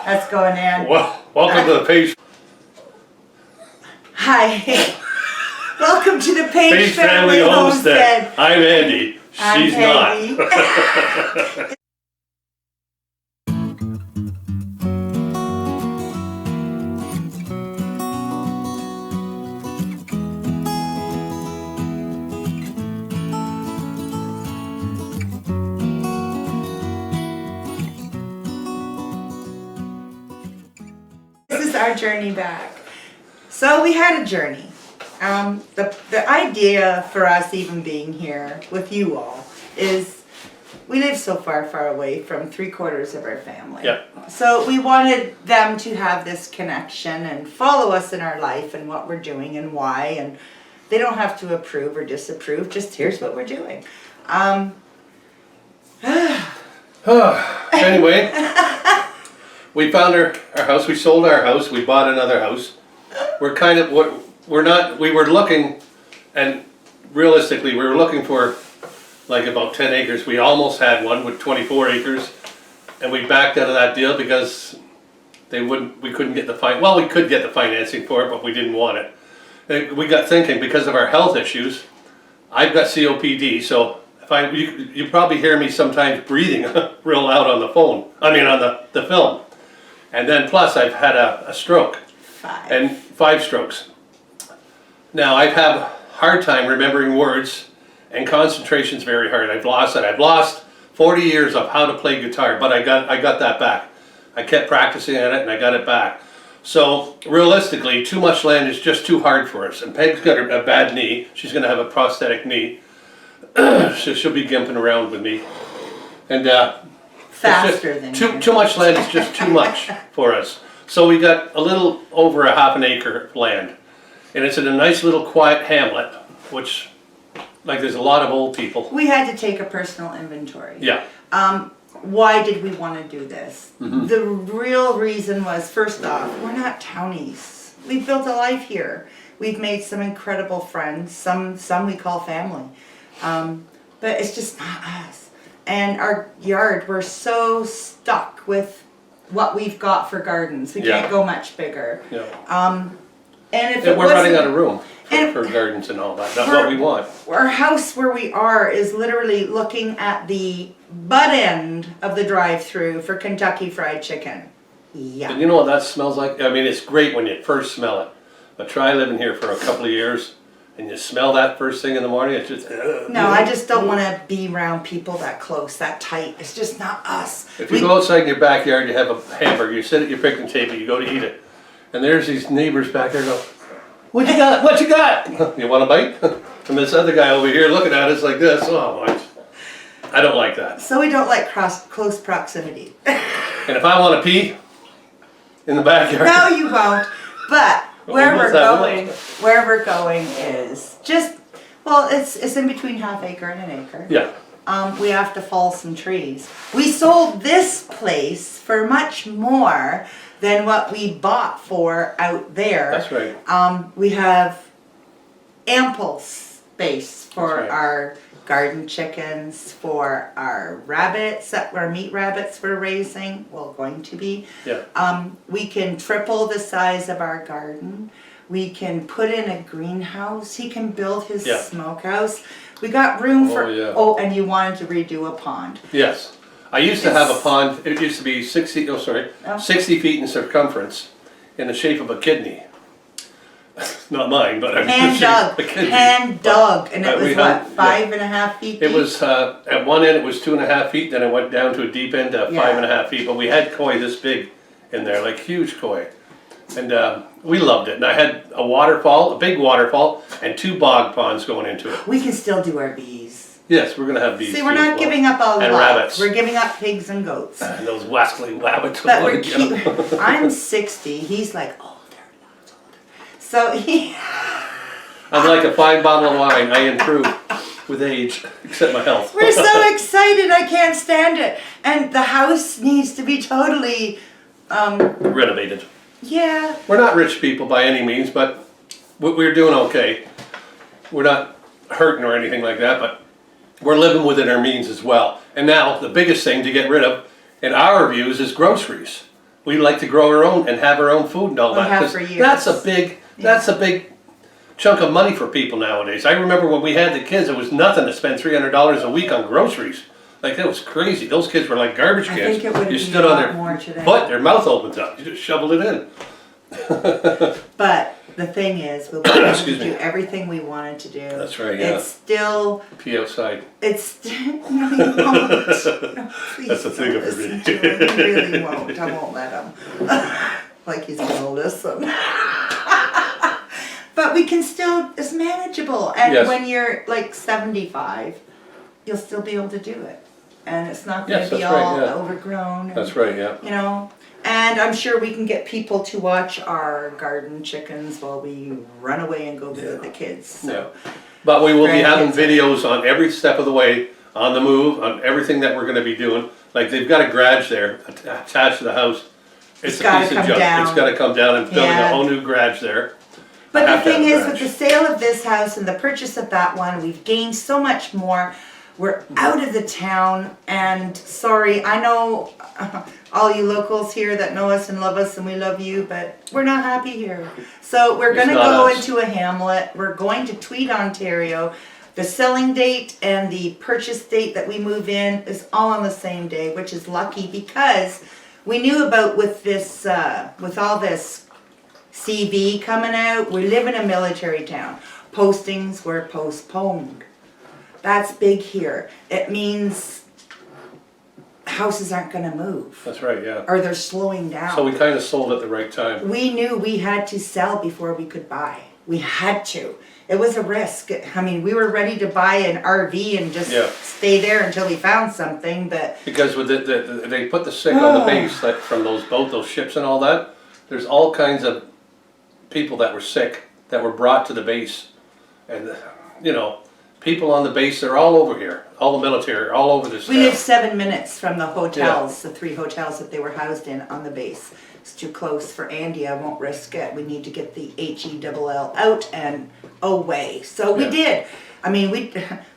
That's going in. Well, welcome to the Paige. Hi. Welcome to the Paigefamily Homestead. I'm Andy. She's Paige. not. This is our journey back. So we had a journey. The idea for us even being here with you all is we live so far away from 3/4 of our family. Yep. So we wanted them to have this connection and follow us in our life and what we're doing and why, and they don't have to approve or disapprove, just here's what we're doing. Anyway, we found our house, we sold our house, we bought another house. We're kind of, we were looking, and realistically, we were looking for like about 10 acres. We almost had one with 24 acres, and we backed out of that deal because we couldn't get we could get the financing for it, but we didn't want it. And we got thinking, because of our health issues, I've got COPD, so you probably hear me sometimes breathing real loud on the phone, on the film. And then plus I've had a stroke. 5 strokes. Now I've had a hard time remembering words, and concentration's very hard. I've lost it. I've lost 40 years of how to play guitar, but I got that back. I kept practicing at it and I got it back. So realistically, too much land is just too hard for us. And Peg's got a bad knee. She's going to have a prosthetic knee. So she'll be gimping around with me. And Faster than too much land is just too much for us. So we got a little over a half an acre of land. And it's in a nice little quiet hamlet, which, like, there's a lot of old people. We had to take a personal inventory. Yeah. Why did we want to do this? Mm-hmm. The real reason was, first off, we're not townies. We've built a life here. We've made some incredible friends, some we call family. But it's just not us. And our yard, we're so stuck with what we've got for gardens. We can't go much bigger. Yeah. And if we're running out of room for gardens and all that. That's what we want. Our house where we are is literally looking at the butt end of the drive-through for Kentucky Fried Chicken. Yeah. And you know what that smells like? It's great when you first smell it. But try living here for a couple of years and you smell that first thing in the morning, it's just... No, I just don't want to be around people that close, that tight. It's just not us. If you go outside in your backyard, you have a hamburger, you sit at your picnic table, you go to eat it. And there's these neighbors back there go, "What you got? What you got?" You want a bite? And this other guy over here looking at us like this. Oh my! I don't like that. So we don't like close proximity. And if I want to pee in the backyard, no, you won't. But where we're going is just, well, it's in between half acre and an acre. Yeah. We have to fall some trees. We sold this place for much more than what we bought for out there. That's right. We have ample space for our garden chickens, for our rabbits, our meat rabbits we're raising, well, going to be. Yeah. We can triple the size of our garden. We can put in a greenhouse. He can build his smokehouse. We got room for, and you wanted to redo a pond. Yes. I used to have a pond, it used to be 60 feet in circumference in the shape of a kidney. Not mine, but I mean, hand dug, and it was what, 5.5 feet deep? It was, at one end it was 2.5 feet, then it went down to a deep end of 5.5 feet, but we had koi this big in there, like huge koi. And we loved it, and I had a waterfall, a big waterfall, and 2 bog ponds going into it. We can still do our bees. Yes, we're going to have bees. See, we're not giving up all and rabbits. We're giving up pigs and goats. And those Wesley rabbits. But I'm 60. He's like, oh, they're lots older. So he... I'm like a fine bottle of wine. I improve with age, except my health. We're so excited. I can't stand it. And the house needs to be totally... renovated. Yeah. We're not rich people by any means, but we're doing okay. We're not hurting or anything like that, but we're living within our means as well. And now the biggest thing to get rid of, in our views, is groceries. We like to grow our own and have our own food and all that. have for years. That's a big chunk of money for people nowadays. I remember when we had the kids, it was nothing to spend $300 a week on groceries. Like, that was crazy. Those kids were like garbage cans. I think it would you be stood a on lot their more today. butt, their mouth opens up. You just shoveled it in. But the thing is, we'll be able to Excuse me. do everything we wanted to do. That's right, yeah. It's still, Pee outside. it's, no, you won't. No, please That's the thing don't of it. listen to him. He really won't. I won't let him. Like he's gonna listen. But we can still, it's manageable. And Yes. when you're like 75, you'll still be able to do it. And it's not gonna Yes, be that's right, all yeah. overgrown. And, That's right, yeah. you know, and I'm sure we can get people to watch our garden chickens while we run away and go visit the kids. So. Yeah. But we will be having Grandkids. videos on every step of the way, on the move, on everything that we're gonna be doing. Like, they've got a garage there attached to the house. It's a gotta piece of come junk. down. It's gotta come down and building Yeah. a whole new garage there. But I the have to have thing a is, with garage. the sale of this house and the purchase of that one, we've gained so much more. We're out of the town, and sorry, I know all you locals here that know us and love us, and we love you, but we're not happy here. So we're It's gonna not go us. into a hamlet. We're going to Tweed, Ontario. The selling date and the purchase date that we move in is all on the same day, which is lucky because we knew about with this, with all this CV coming out, we live in a military town. Postings were postponed. That's big here. It means houses aren't gonna move, That's right, yeah. or they're slowing down. So we kinda sold at the right time. We knew we had to sell before we could buy. We had to. It was a risk. I mean, we were ready to buy an RV and just Yeah. stay there until we found something, but Because with they put the sick on the base, like from those those ships and all that. There's all kinds of people that were sick that were brought to the base, and you know, people on the base, they're all over here, all the military, all over this we town. live 7 minutes from the hotels, the 3 hotels that they were housed in on the base. It's too close for Andy. I won't risk it. We need to get the HELL out and away. So we Yeah. did. I mean,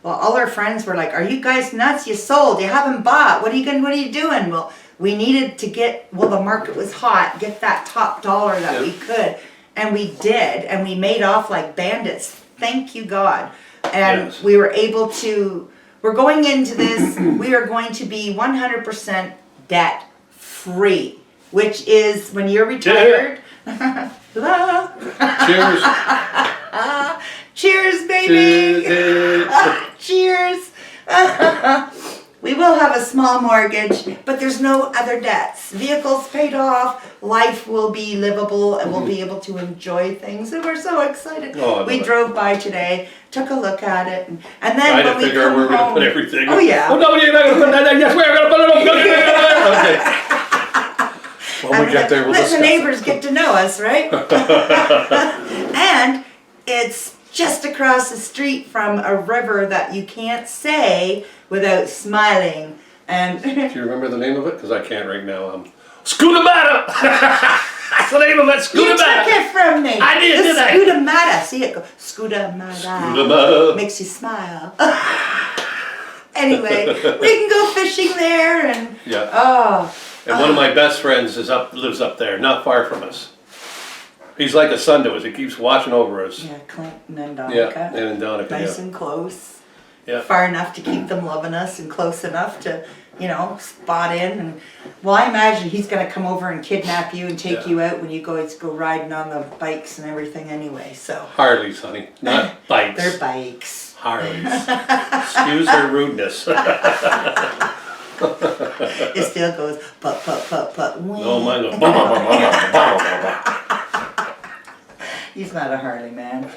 well, all our friends were like, "Are you guys nuts? You sold. You haven't bought. What are you doing?" Well, we needed to get, well, the market was hot, get that top dollar that we could. And we did, and we made off like bandits. Thank you, God. And Yes. we were able to, we're going into this, we are going to be 100% debt free, which is when you're retired. Hello. Cheers. Cheers, baby. Cheers. Cheers. We will have a small mortgage, but there's no other debts. Vehicles paid off, life will be livable, and we'll be able to enjoy things. And we're so excited. Oh, I love We it. drove by today, took a look at it, and then Trying to when we figure out come where we're gonna home, put everything. Oh yeah. Oh no, you're not gonna put that there. Yes, we're gonna put it on. Okay. When we get there, we'll let discuss the it. neighbors get to know us, right? And it's just across the street from a river that you can't say without smiling. And Do you remember the name of it? Because I can't right now. Scootamata! That's the name of it, you took Scootamata! it from me. I did, didn't I? Scootamata. See it go. Scootamata. Scootamata. Makes you smile. Anyway, we can go fishing there and Yeah. oh. And one of my best friends lives up there, not far from us. He's like a son to us. He keeps watching over us. Yeah, Clinton and Donica. Yeah, and Donica, Nice yeah. and close. Yeah. Far enough to keep them loving us and close enough to, you know, spot in. And well, I imagine he's gonna come over and kidnap you and take Yeah. you out when you guys go riding on the bikes and everything anyway. So Harleys, honey, not bikes. they're bikes. Harleys. Excuse her rudeness. It still goes put. No, mine goes. Bah, bah, bah, bah, bah, bah, bah. He's not a Harley man.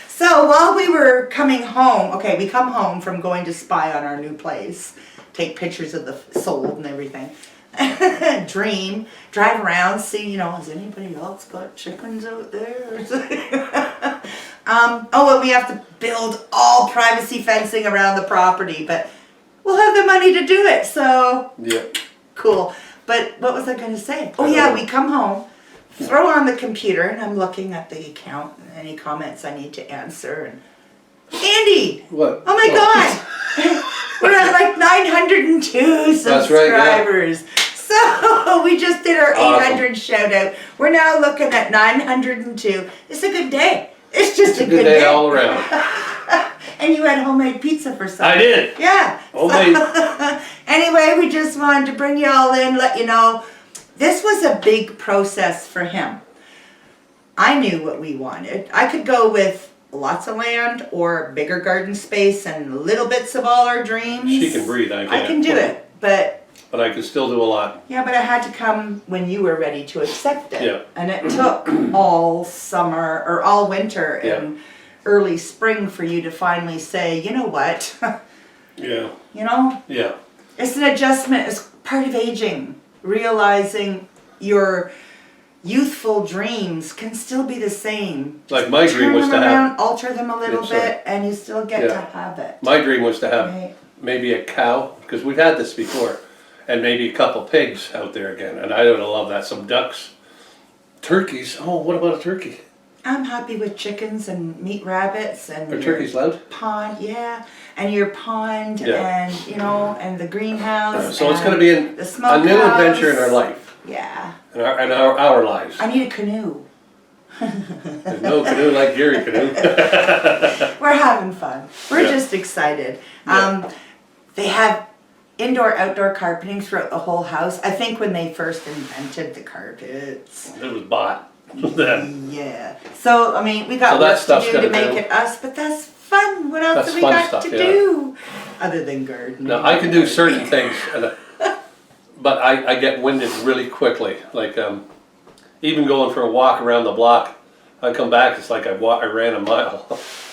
So while we were coming home, okay, we come home from going to spy on our new place, take pictures of the sold and everything. Drive around, see, you know, has anybody else got chickens out there? Oh, and we have to build all privacy fencing around the property, but we'll have the money to do it, so Yeah. cool. But what was I going to say? Oh yeah, we come home, throw on the computer, and I'm looking at the account and any comments I need to answer. And Andy, What? oh my God, we're at like 902 subscribers. That's right, yeah. So we just did our Awesome. 800 shout out. We're now looking at 902. It's a good day. It's just It's a good day all around. And you had homemade pizza for supper. I did. Yeah. Homemade. Anyway, we just wanted to bring you all in, let you know. This was a big process for him. I knew what we wanted. I could go with lots of land or bigger garden space and little bits of all our dreams. She can breathe, I can't. I can do it, but I can still do a lot. yeah, but I had to come when you were ready to accept it. Yeah. And it took all summer or all winter and early spring for you to finally say, you know what? Yeah. You know? Yeah. It's an adjustment. It's part of aging. Realizing your youthful dreams can still be the same. Like my dream Turn was them to around, have. alter them a little Yeah, sorry. bit, and you still get to have it. My dream was to have Right. maybe a cow, because we've had this before, and maybe a couple pigs out there again, and I would love that. Some ducks, turkeys. Oh, what about a turkey? I'm happy with chickens and meat rabbits and Are your turkeys loud? pond, yeah, and your pond Yeah. and you know and the greenhouse. So it's and going to be the a new smokehouse. adventure in our life, Yeah, in our lives. I need a canoe. There's no canoe like Gary canoe. We're having fun. We're Yeah. just excited. Yeah. They have indoor-outdoor carpeting throughout the whole house. I think when they first invented the carpets. It was bought then. Yeah. So, I mean, we got So that work to stuff's do to gotta make do. it us, but that's fun. What else That's have we fun got stuff, to yeah. do? Other than gardening. Now I can do certain things, but I get winded really quickly. Like even going for a walk around the block, I come back. It's like I ran a mile.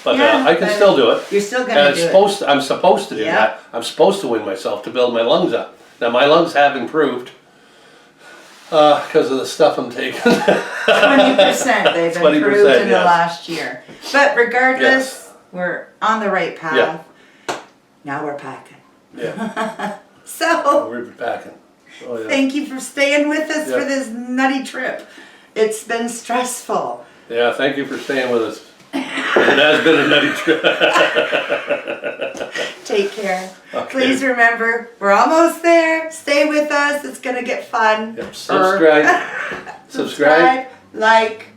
But Yeah, I can but still do it. You're still And gonna it's do it. I'm supposed to do Yeah. that. I'm supposed to wind myself to build my lungs up. Now my lungs have improved because of the stuff I'm taking. 20% they've 20%, improved in the yes. last year. But regardless, Yes. we're on the right path. Yeah. Now we're packing. Yeah, So, we're packing. Oh yeah. thank you for staying with us Yeah. for this nutty trip. It's been stressful. Yeah, thank you for staying with us. It has been a nutty trip. Take care. Okay. Please remember, we're almost there. Stay with us. It's going to get fun. Yep. Subscribe. Subscribe. Like.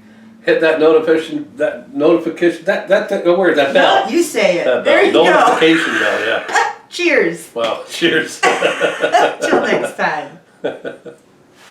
Hit that notification. That word. That bell. No, you say it. That There you go. notification bell. Yeah. Cheers. Well, cheers. Till next time.